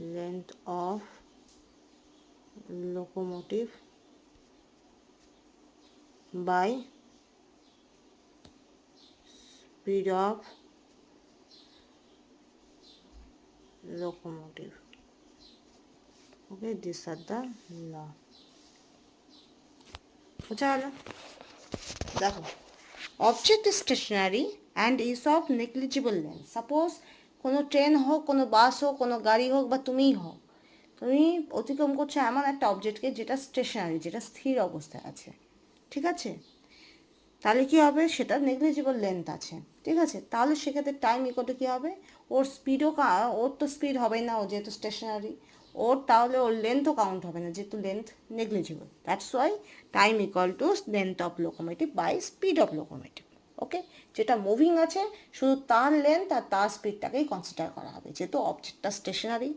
length of locomotive by speed of locomotive. Okay, these are the law. বোঝা গেল? দেখো, object is stationary and is of negligible length. Suppose কোনো train হোক, কোনো বাস হোক, কোনো গাড়ি হোক, বা তুমিই হোক, তুমি অতিক্রম করছো এমন একটা অবজেক্টকে যেটা স্টেশনারি, যেটা স্থির অবস্থায় আছে, ঠিক আছে? তাহলে কী হবে, সেটা নেগলিজিবল লেন্থ আছে, ঠিক আছে? তাহলে সেক্ষেত্রে টাইম ইকোয়াল কী হবে, ওর স্পিডও, ওর তো স্পিড হবেই না, ও যেহেতু স্টেশনারি, ওর তাহলে ওর লেন্থও কাউন্ট হবে না, যেহেতু length negligible. That's why time equal to length of locomotive by speed of locomotive. Okay, যেটা মুভিং আছে শুধু তার লেন্থ আর তার স্পিডটাকেই কনসিডার করা হবে, যেহেতু অবজেক্টটা স্টেশনারি।